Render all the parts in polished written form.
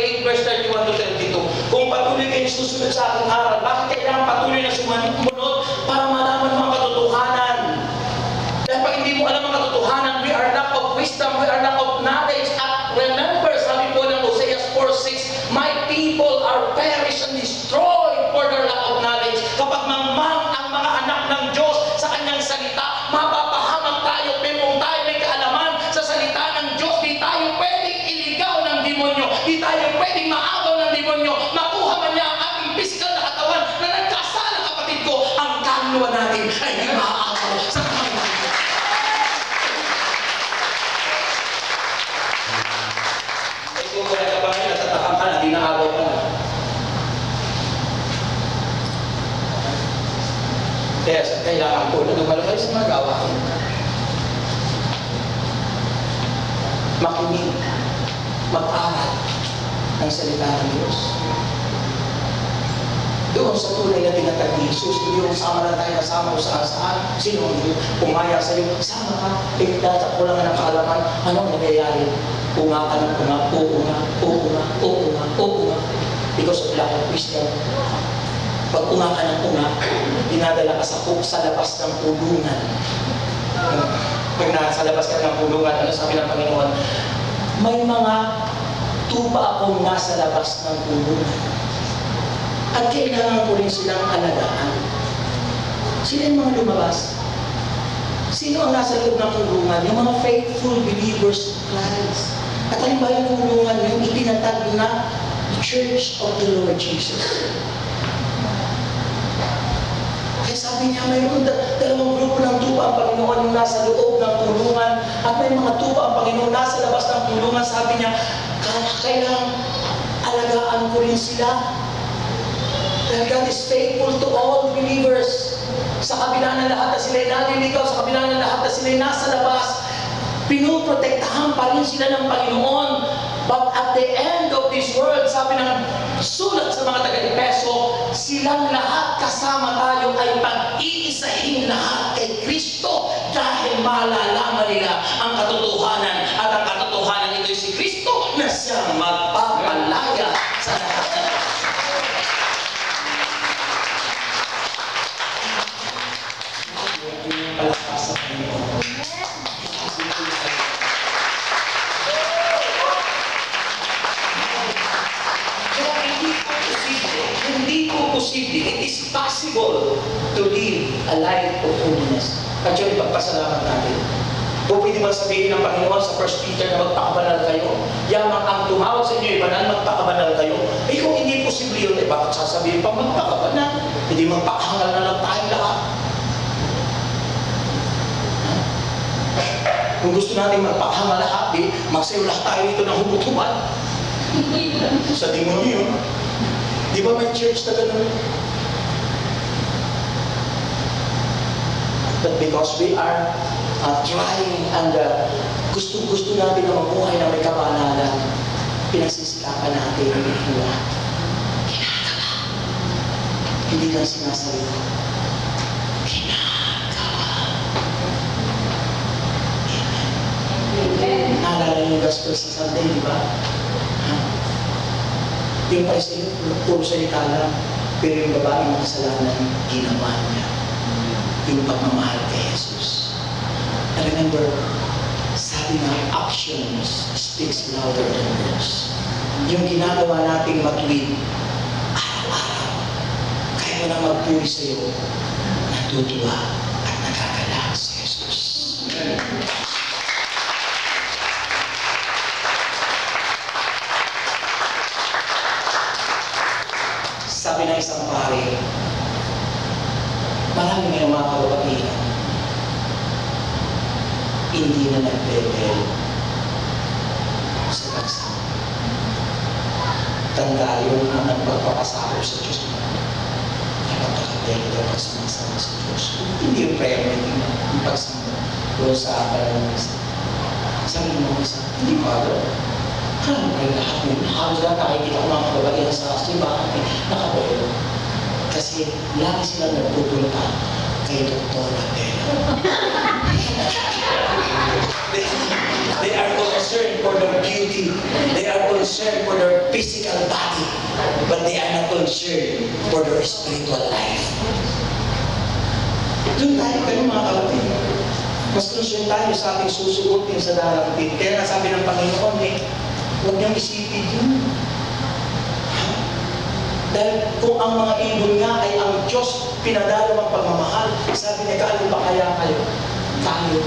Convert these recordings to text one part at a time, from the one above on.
8, verse 31 to 32. Kung patuloy kayo susunod sa aking aral, bakit kailangan patuloy na sumunod? Para malaman mo ang katotohanan. Dahil pag hindi mo alam ang katotohanan, we are lack of wisdom, we are lack of knowledge. At remember, sabi po ng Hosea 4:6, my people are perished and destroyed for their lack of knowledge. Kapag mangmang ang mga anak ng Diyos sa kanyang salita, mapapahamak tayo, pero kung tayo may kaalaman sa salita ng Diyos, di tayo pwedeng iligaw ng demonyo, di tayo pwedeng maagaw ng demonyo, makuha man niya ang ating physical na katawan na nagkasala, kapatid ko, ang kaluluwa natin ay di maaagaw sa Panginoon. Ay kung wala ka ba ngayon, natatakang ka na, di naagaw ka na. Kaya kailangan po na dumalabay sa mga gawain. Makinig, mag-aral ng salita ng Diyos. Doon sa tunay na tinatag ni Jesus, hindi yung sama na tayo, sama kung saan-saan, sino ang pumaya sa iyo, sama ka, dahil ko lang ng kaalaman, anong nangyayari? Unga ka ng unga, uunga. Because of lack of wisdom. Pag unga ka ng unga, dinadala ka sa labas ng pulungan. Pag nasa labas ka ng pulungan, ano sabi ng Panginoon? May mga tupa akong nasa labas ng pulungan. At kailangan ko rin silang alagaan. Sila yung mga lumabas. Sino ang nasa loob ng pulungan? Yung mga faithful believers of Christ. At halimbawa yung pulungan, yung itinatag na Church of the Lord Jesus. Kaya sabi niya, mayroon dalawang grupo ng tupa ang Panginoon yung nasa loob ng pulungan at may mga tupa ang Panginoon nasa labas ng pulungan. Sabi niya, kailangan alagaan ko rin sila. Dahil God is faithful to all believers. Sa kabila ng lahat na sila'y naliligaw, sa kabila ng lahat na sila'y nasa labas, pinuprotektahan pa rin sila ng Panginoon. But at the end of this world, sabi ng sulat sa mga taga-Epeso, silang lahat kasama tayo ay pag-iisahin lahat kay Kristo dahil malalaman nila ang katotohanan at ang katotohanan ito'y si Kristo na siyang magpapalaya sa lahat ng palakas sa Panginoon. It is possible to live a life of holiness. At yun, ipagpasalamat natin. Kung pwede man sabihin ng Panginoon sa 1 Peter na magpakabanal kayo, yamang ang tumawag sa inyo, ibanan, magpakabanal kayo. Eh kung hindi posible yun, eh bakit sasabihin pa magpakabanal? Hindi magpakahangal na lang tayong lahat. Kung gusto natin magpakahangal lahat, eh, magsayo lahat tayo dito ng hubot-hubad. Sa demonyo. Di ba may church na gano'n? But because we are trying and gusto natin na mabuhay na may kabanalan, pinagsisikapan natin ang buhay. Ginagawa. Hindi lang sinasalita. Ginagawa. Amen. Naalala niyo yung gospel sa Sunday, di ba? Yung pariseo, puro salita lang, pero yung babaeng makasalanan, ginawa niya. Yung pagmamahal kay Jesus. And remember, sabi nga, actions speaks louder than words. Yung ginagawa nating matuwid, araw-araw, kaya mo nang magpuri sa'yo, natutuwa at nagkagalak si Jesus. Sabi ng isang pare, marami ngayong mga kababaihan, hindi na nagbebel sa pagsama. Tanda yun ang nagpapakasako sa Diyos mo. Napagkakabel daw pagsama-sama sa Diyos. Hindi yung prayer meeting, yung pagsama doon sa palamisa. Sabi mo isa, hindi pa daw. Kaya kayo lahat mo, halos lang nakikita ko mga kababaihan sa simbahan, nakabelo. Kasi lagi silang nagpupunta kay Dr. Abel. They are concerned concerned for their beauty. They are concerned for their physical body. But they are not concerned for their spiritual life. Doon tayo kayo mga kapatid. Mas concerned tayo sa ating susuotin sa darating. Kaya nasabi ng Panginoon huwag niyong isipin yun. Dahil kung ang mga ibon nga ay ang Diyos pinadalo ang pagmamahal, sabi niya, kaano ba kaya kayo? Tayo.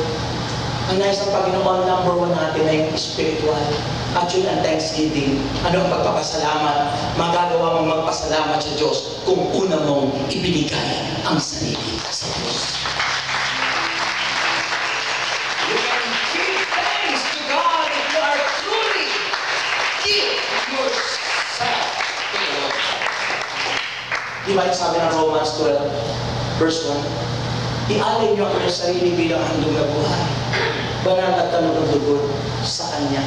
Ang nais ng Panginoon, number 1 natin ay yung spiritual. At yun ang thanksgiving. Ano ang pagpapasalamat? Magagawa mong magpasalamat sa Diyos kung una mong ibinigay ang sarili sa Diyos. You can give thanks to God if you are truly give yourself to the Lord. Di ba yung sabi ng Romans 12, verse 1? Ialay niyo ang inyong sarili bilang handog na buhay. Banal at tanong-dugon sa Kanya.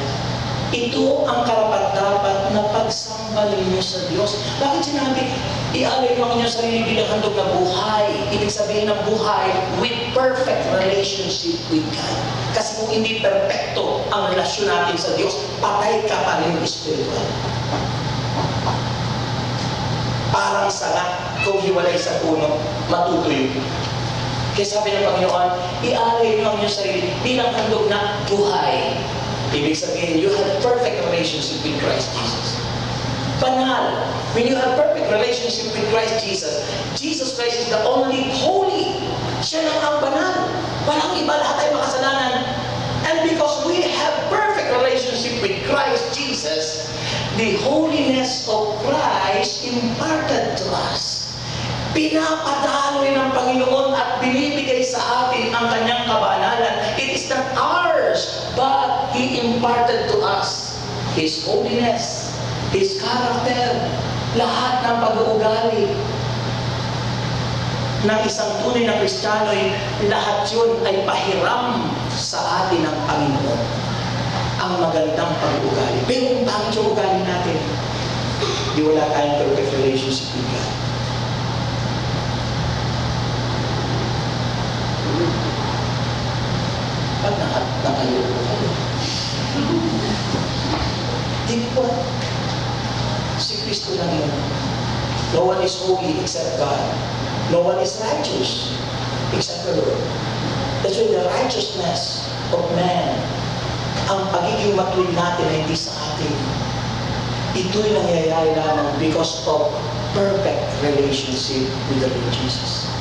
Ito ang karapat-dapat na pagsamba ninyo sa Diyos. Bakit sinabi, ialay niyo ang inyong sarili bilang handog na buhay? Ibig sabihin ng buhay with perfect relationship with God. Kasi kung hindi perfecto ang relasyon natin sa Diyos, patay ka pa rin spiritual. Parang sanga, kung hiwalay sa puno, matutuyo. Kaya sabi ng Panginoon, ialay niyo ang inyong sarili bilang handog na buhay. Ibig sabihin, you have perfect relationship with Christ Jesus. Banal. When you have perfect relationship with Christ Jesus, Jesus Christ is the only holy. Siya lang ang banal. Walang iba, lahat ay makasalanan. And because we have perfect relationship with Christ Jesus, the holiness of Christ imparted to us. Pinapadaloy ng Panginoon at binibigay sa atin ang kanyang kabanalan. It is not ours, but He imparted to us His holiness, His character, lahat ng pag-uugali ng isang tunay na Kristiyano, lahat yun ay pahiram sa atin ng Panginoon. Ang magandang pag-uugali. Pero kung bakit yung ugali natin, di wala tayong perfect relationship with God. Pag nakatayo ko kayo. Di po ba? Si Kristo lang yun. No one is holy except God. No one is righteous except the Lord. That's why the righteousness of man, ang pagiging matuwid natin ay hindi sa atin. Ito'y nangyayari lamang because of perfect relationship with the Lord Jesus.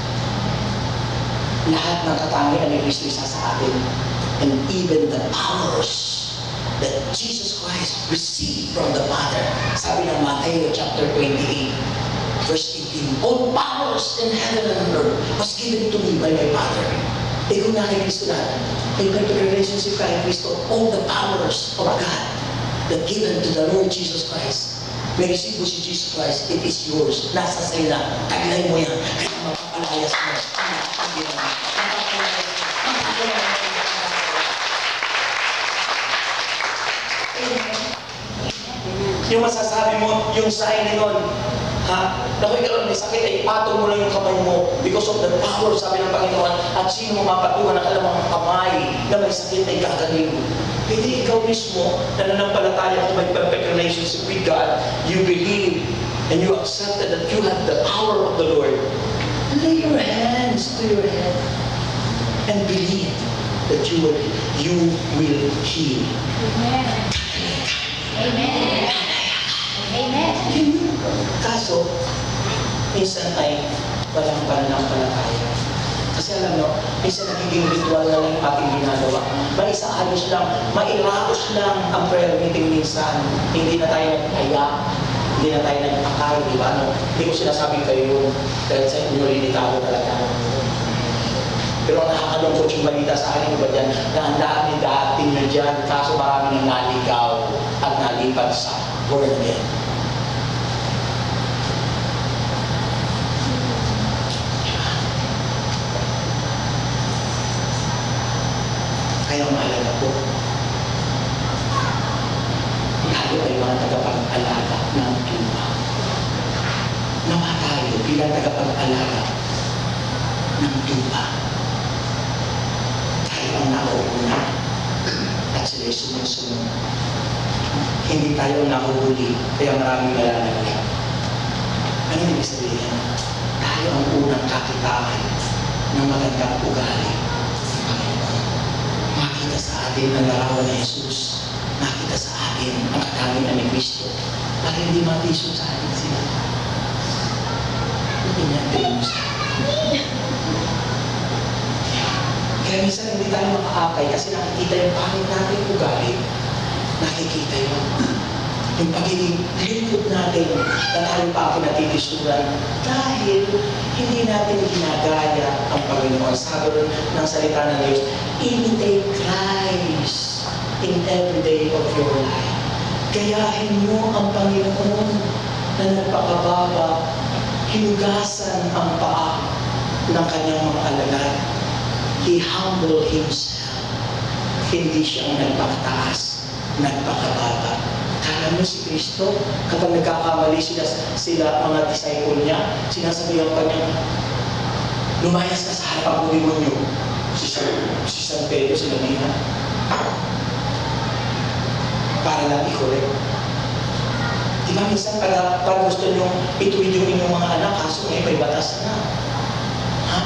Lahat ng katangian ni Kristo isa sa atin. And even the powers that Jesus Christ received from the Father. Sabi ng Matthew chapter 28, verse 18, all powers in heaven and earth was given to me by my Father. Eh kung na kay Kristo na, may perfect relationship kay Kristo, all the powers of God that given to the Lord Jesus Christ. May receive mo si Jesus Christ, it is yours. Nasa sa'yo na, taglay mo yan, kaya mapapalayas mo. Yung masasabi mo, yung sign nun, naku, ikaw may sakit, ay ipatong mo lang yung kamay mo because of the power, sabi ng Panginoon, at sino mo mapatungan ng alamang kamay na may sakit ay gagaling. Hindi ikaw mismo, na nanampalataya kung may perfect relationship with God, you believe and you accepted that you have the power of the Lord. Lay your hands to your head and believe that you will heal. Amen. Amen. Amen. Kaso, minsan ay walang pananampalataya. Kasi alam nyo, minsan nagiging ritual na lang yung ating ginagawa. Maisaayos lang, mairaos lang ang prayer meeting minsan. Hindi na tayo nagkaya, hindi na tayo nagpakay, di ba? No? Hindi ko sinasabing kayo yun, dahil sa inyo linitado talaga. Pero ang nakakalungkot yung balita sa akin, iba dyan, na ang dami dating nyo dyan, kaso marami nang naligaw at nalipat sa born again. Kaya mahalaga po, tayo ay mga tagapag-alaga ng tuwa. Nawa tayo bilang tagapag-alaga ng tuwa. Tayo ang nauna at sila sila sumusunod. Hindi tayo ang nahuhuli, kaya maraming malalagyan. Ano ibig sabihin? Tayo ang unang kakitaan ng magandang ugali ng Panginoon. Makita sa atin ang larawan ni Jesus. Makita sa atin ang katangian ni Kristo. Para hindi matisod sa atin sila. Hindi niya famous. Kaya minsan hindi tayo makaakay kasi nakikita yung pangit natin ugali. Nakikita yun. Yung pagiging lingkod natin na tayo pa ang natitisuran dahil hindi natin ginagaya ang Panginoon. Sabi ng salita ng Diyos, imitate Christ in every day of your life. Gayahin mo ang Panginoon na nagpakababa, hinugasan ang paa ng kanyang mga alagad. He humbled himself. Hindi siya ang nagpakataas, nagpakababa. Kala mo si Kristo, kapag nagkakamali sila mga disciple niya, sinasabihan pa niya, lumayas ka sa harapang demonyo. Si San Pedro sinabihan, para lang i-correct. Di ba minsan para gusto nyo ituwid yung inyong mga anak, kaso ngayon may batas na.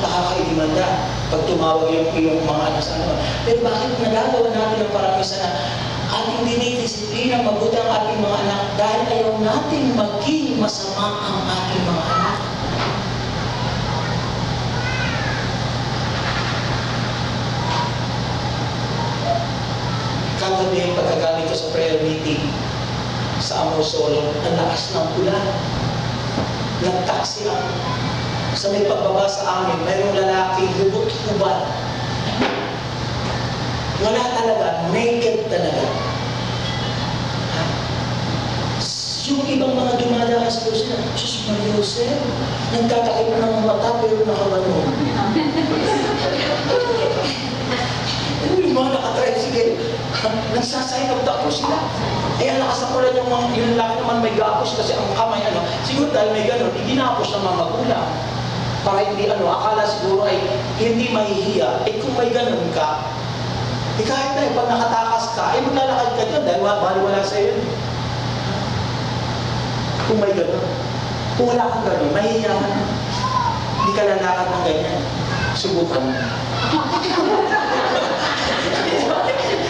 Pakakaidimanda pag tumawag yung iyong mga anak sa ano. Pero bakit nagagawa natin ang parang isa na ating dinidisiplina mabuti ang ating mga anak dahil ayaw natin maging masama ang ating mga anak. Kagabi yung pagkagamit ko sa prayer meeting sa Amosolo, ang lakas ng ulan. Nagtaksi ang sa may pagbaba sa amin, mayroong lalaki, lubot-hubad. Wala talaga, naked talaga. Ha? Yung ibang mga dumadaan sa Diyos na, Diyos Maria Jose, nagtatakip ng mata pero nakabano. Yung mga nakatricycle, nagsasayang ako sila. Eh, ang lakas ng ulan yung laki naman may gapos kasi ang kamay, siguro dahil may gano'n, iginapos ng mga magulang. Para hindi akala siguro ay hindi mahihiya. Eh kung may ganun ka, kahit na pag nakatakas ka, eh maglalakad ka dyan dahil baliwala sa iyo. Kung may ganun. Kung wala kang ganun, mahihiya ka na. Hindi ka lalakad ng ganyan. Subukan mo.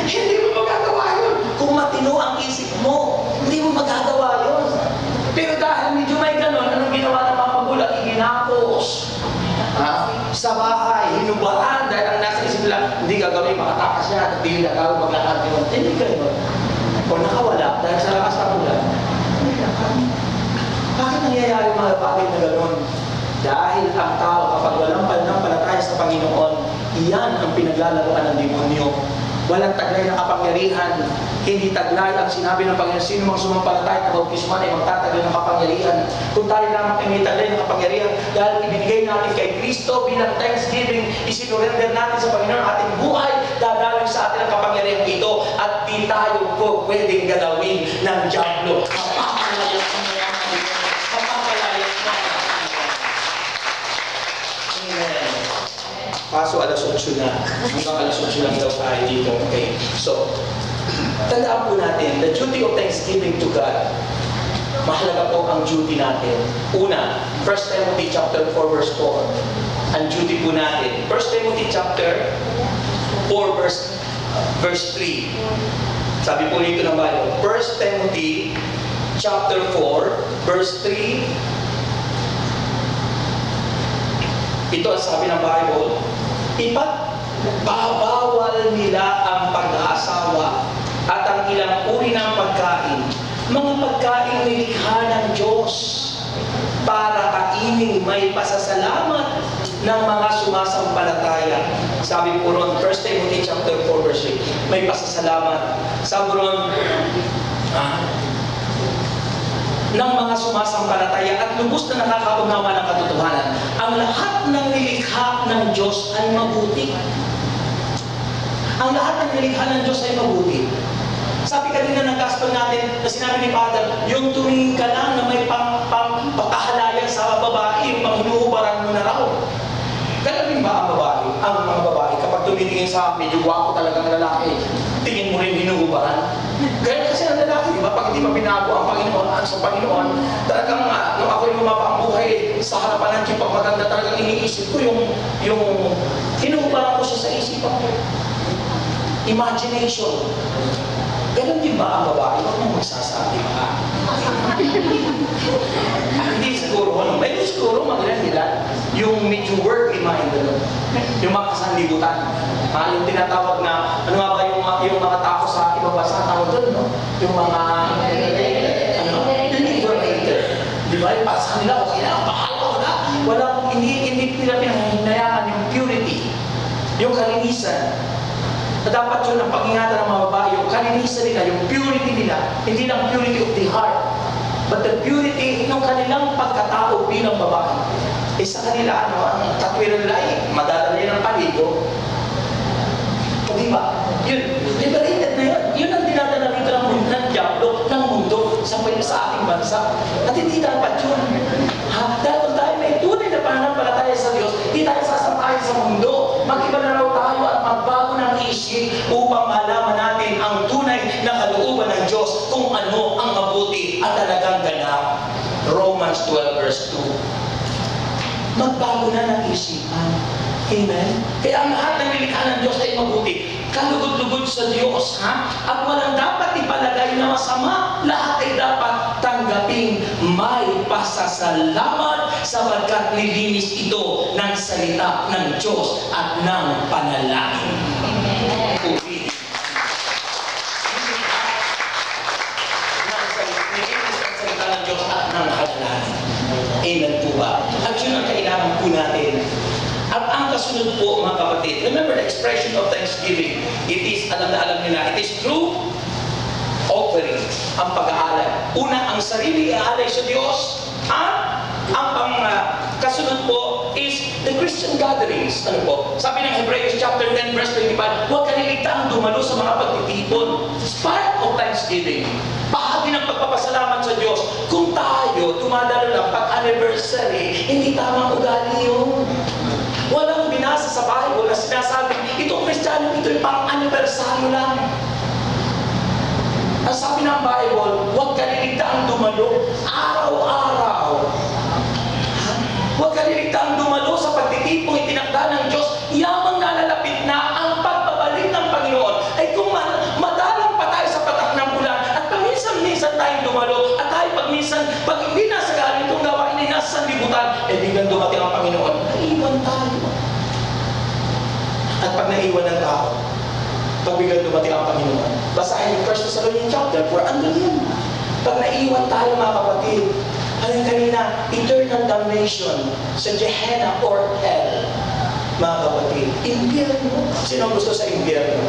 Hindi mo magagawa yun. Kung matino ang isip mo, hindi mo magagawa yun. Pero dahil medyo may ganun, anong ginawa ng mga magulang? Iginapos. Sa bahay, hinubaan, dahil ang nasa isip lang, hindi gagawin, makatakas siya, hindi gagawin, maglakad yun. Hindi kayo. O nakawala, dahil sa lakas ng ulan. Bakit nangyayari mga bagay na gano'n? Dahil ang tao, kapag walang pananampalataya sa Panginoon, iyan ang pinaglalaroan ng demonyo. Walang taglay na kapangyarihan. Hindi taglay ang sinabi ng Panginoon. Sino mang sumampalataya at bautisman ay magtataglay ng kapangyarihan. Kung tayo lamang ay may taglay ng kapangyarihan, dahil ibinigay natin kay Kristo bilang thanksgiving, isinurrender natin sa Panginoon ating buhay, dadalhin sa atin ang kapangyarihan ito at di tayo po pwedeng galawin ng diablo. Kapapalayan mo ang kapapalayan mo. Amen. Paso alas 8 na. Hanggang alas 8 lang daw tayo dito. Okay. So, tandaan po natin, the duty of thanksgiving to God. Mahalaga po ang duty natin. Una, 1 Timothy chapter 4 verse 4. Ang duty po natin. 1 Timothy chapter 4 verse 3. Sabi po nito ng Bible. 1 Timothy chapter 4 verse 3. Ito ang sabi ng Bible. Ipagpabawal nila ang pag-aasawa at ang ilang uri ng pagkain. Mga pagkain nilikha ng Diyos para kainin may pasasalamat ng mga sumasampalataya. Sabi po ron, 1 Timothy chapter 4 verse 8, may pasasalamat. Sabi ron, ng mga sumasampalataya at lubos na nakakaunawa ng katotohanan. Ang lahat ng nilikha ng Diyos ay mabuti. Ang lahat ng nilikha ng Diyos ay mabuti. Sabi kanina ng gospel natin na sinabi ni Father, yung tumingin ka lang na may pagkahalayan sa babae, yung panghinuhubaran mo na raw. Ganun din ba ang babae? Ang mga babae, kapag tumitingin sa medyo gwapo talagang lalaki, tingin hindi mo rin hinuhubaran. Kaya kasi ang lalaki, di ba? Pag hindi mapinago ang Panginoon at sa Panginoon, talagang nung ako'y lumapa ang buhay sa harapan ng Diyos, pag maganda talagang iniisip ko yung hinuhubaran ko siya sa isipan ko. Imagination. Ganun din ba ang babae? Huwag mong magsasabi mga. Hindi siguro, may siguro mag-ilan yung medyo worldly mind, yung mga kasanlibutan. Yung tinatawag na, ano nga ba yung mga tao sa ibaba sa tao doon, no? Yung mga, di ba? Yung para sa kanila, okay na, bahala, walang, hindi nila pinahinayangan yung purity, yung kalinisan. Dapat yun ang pag-ingatan ng mga babae, yung kalinisan nila, yung purity nila, hindi lang purity of the heart, but the purity ng kanilang pagkatao bilang babae. Sa kanila, ang katwiran nila madadala ng paligo. O diba? Yun, liberated na yun. Yun ang dinadala rito ng diablo, ng mundo, sa ating bansa. At hindi dapat yun. Dahil kung tayo may tunay na pananampalataya sa Diyos, hindi tayo sasampahin sa mundo. Mag-iba na raw tayo at magbago ng isip upang malaman natin ang tunay na kalooban ng Diyos kung ano ang mabuti at talagang ganap. Romans 12 verse 2. Magbago na ng isipan. Amen? Kaya ang lahat ng nilikha ng Diyos ay mabuti. Kalugod-lugod sa Diyos, ha? At walang dapat ipalagay na masama. Lahat ay dapat tanggaping may pasasalamat sapagkat nilinis ito ng salita ng Diyos at ng panalangin. Nilinis ang salita ng Diyos at ng panalangin. Amen po ba? At yun ang kailangan po natin. At ang kasunod po, mga kapatid, remember the expression of thanksgiving. It is, alam na alam nila, it is true offering, ang pag-aalay. Una, ang sarili iaalay sa Diyos. At ang kasunod po is the Christian gatherings. Ano po? Sabi ng Hebrews chapter 10 verse 25, huwag kaliligtaang dumalo sa mga pagtitipon. It's part of thanksgiving. Bahagi ng pagpapasalamat sa Diyos. Kung tayo dumadalo lang pag-anniversary, hindi tamang ugali yun. Walang binasa sa Bible na sinasabi, itong Kristiyano, ito'y pang-anibersaryo lang. Ang sabi ng Bible, huwag kaliligtaang dumalo araw-araw. Huwag kaliligtaang dumalo sa pagtitipong itinakda ng Diyos, yamang nalalapit na ang pagbabalik ng Panginoon. Ay kung madalang pa tayo sa patak ng ulan, at paminsan-minsan tayong dumalo, at tayo pag hindi nasa galing itong gawain ay nasa sanlibutan, biglang dumating ang Panginoon, naiwan tayo. At pag naiwan ng tao, pag biglang dumating ang Panginoon, basahin yung 1 Thessalonians chapter 4, andun yun. Pag naiwan tayo mga kapatid, alam kanina, eternal damnation sa Gehenna or hell, mga kapatid. Impyerno. Sino gusto sa impyerno?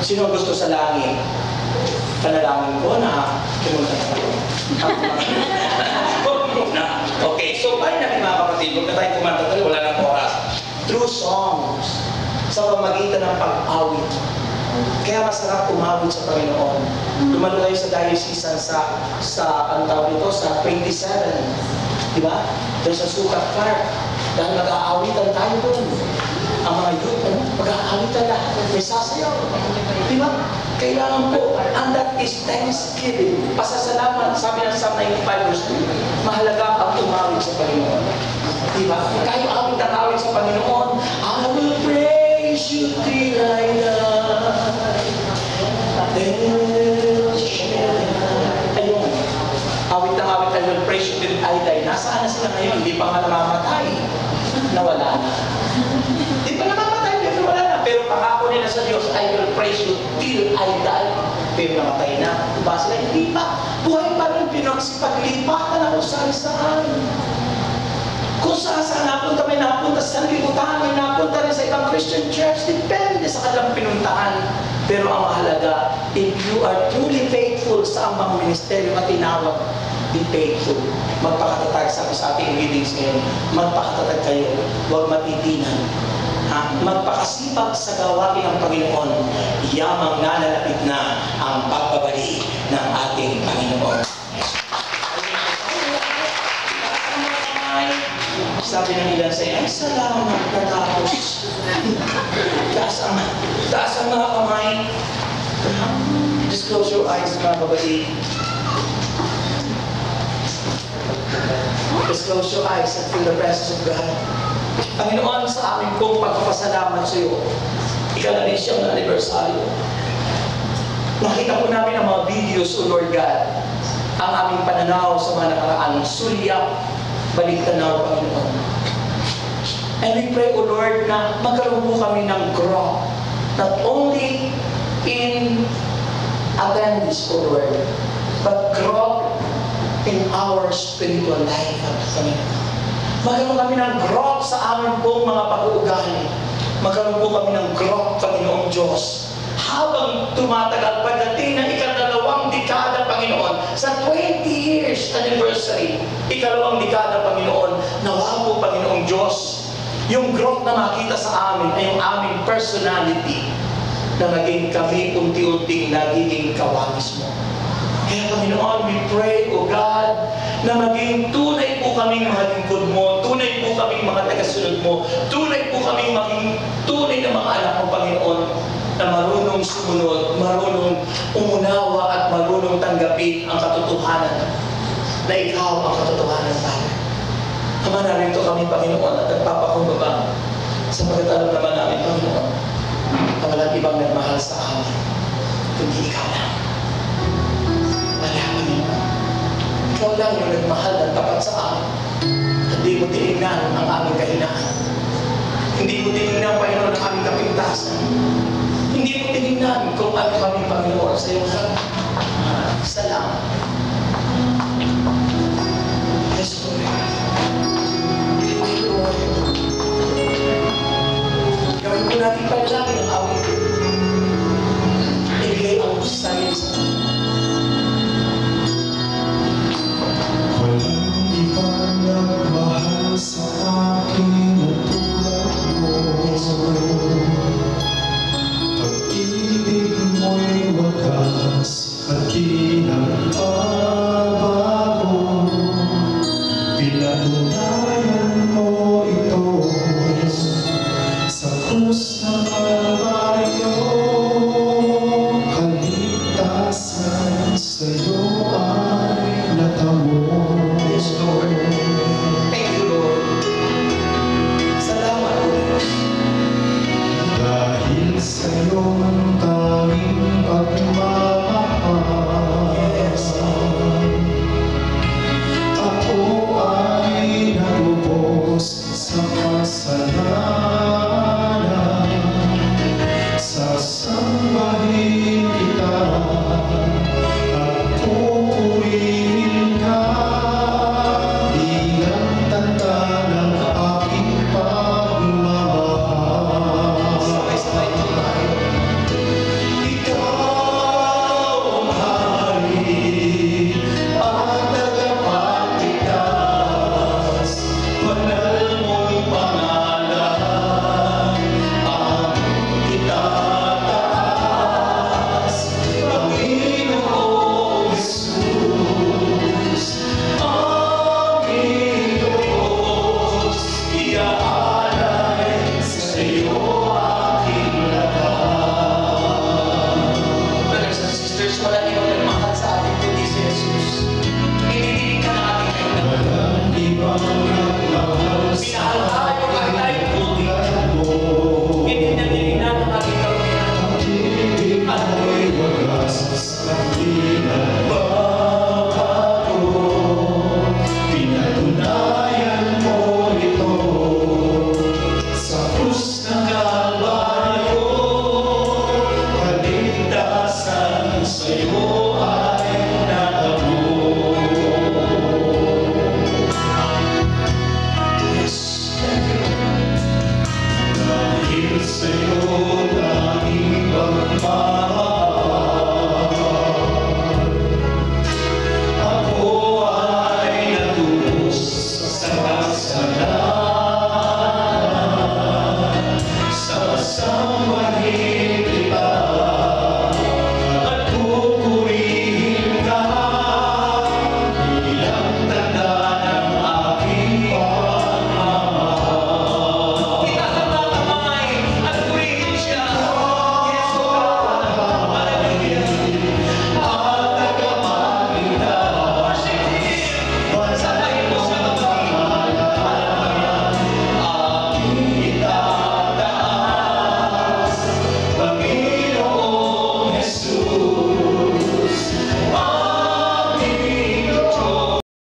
Sino gusto sa langit? Panalangin ko na pumunta na tayo. Huwag muna. Okay, so finally mga kapatid, huwag na tayo kumanta tayo, wala nang oras. Through songs, sa pamagitan ng pag-awit. Kaya masarap umawit sa Panginoon. Dumalo kayo sa diocesan sa ang tawag nito, sa 27. Diba? Doon sa Sukat Park. Dahil mag-aawitan tayo doon. Ang mga youth, mag-aawitan lahat. May sasayaw. Diba? Kailangan po, and that is thanksgiving. Pasasalamat, sabi ng Psalm 95 verse 2, mahalaga ang umawit sa Panginoon. Diba? Kayo awit ang awit sa Panginoon. I will praise you till I die. Ayun. Awit ang awit, I will praise you till I die. Nasaan na sila ngayon? Hindi pa nga namamatay. Nawala na. Hindi pa namamatay, pero wala na. Pero pangako nila sa Diyos, I will praise you till I die. Pero namatay na. Diba sila? Hindi pa. Buhay pa rin. Pinagsipag-lipatan ako saan-saan. Kung saan napunta, may napunta sa sanlibutan, may napunta rin sa ibang Christian church, depende sa kanilang pinuntahan. Pero ang mahalaga, if you are truly faithful sa amang ministeryo at tinawag, be faithful. Magpakatatag, sabi sa ating readings ngayon, magpakatatag kayo, huwag matitinan. Magpakasipag sa gawain ng Panginoon, yamang nalalapit na ang pagbabalik ng ating Panginoon. Sabi ng ilan sa'yo, ay salamat, natapos. Taas ang mga kamay. Just close your eyes, mga kapatid. Just close your eyes and feel the presence of God. Panginoon, sa amin pong pagpapasalamat sa iyo, ikalabing siyang na anibersaryo. Nakita po namin ang mga videos, O Lord God, ang aming pananaw sa mga nakaraang sulyak, baliktanaw, Panginoon. And we pray, O Lord, na magkaroon po kami ng growth, not only in attendance, O Lord, but growth in our spiritual life, Panginoon. Magkaroon kami ng growth sa amin pong mga pag-uugali. Magkaroon po kami ng growth, Panginoong Diyos. Habang tumatagal, pagdating ng ika-2 dekada, Panginoon, sa 20 years anniversary, ika-2 dekada, Panginoon, nawa po, Panginoong Diyos, yung growth na makita sa amin ay yung aming personality na naging kami unti-unting nagiging kawamis mo. Kaya Panginoon, we pray, O God, na maging tunay po kaming mga lingkod mo, tunay po kaming mga tagasunod mo, tunay po kaming maging tunay na mga anak mo, Panginoon, na marunong sumunod, marunong umunawa at marunong tanggapin ang katotohanan na ikaw ang katotohanan, Father. Ama, narito kami, Panginoon, at nagpapakumbaba sa pagkatalo naman namin, Panginoon, na walang ibang nagmahal sa amin, kundi ikaw lang. Wala, Panginoon. Ikaw lang yung nagmahal ng tapat sa amin. Hindi mo tinignan ang aming kahinaan. Hindi mo tinignan, Panginoon, ang aming kapintasan. Hindi mo tinignan kung ano kami, Panginoon, sa iyong harap. Salamat.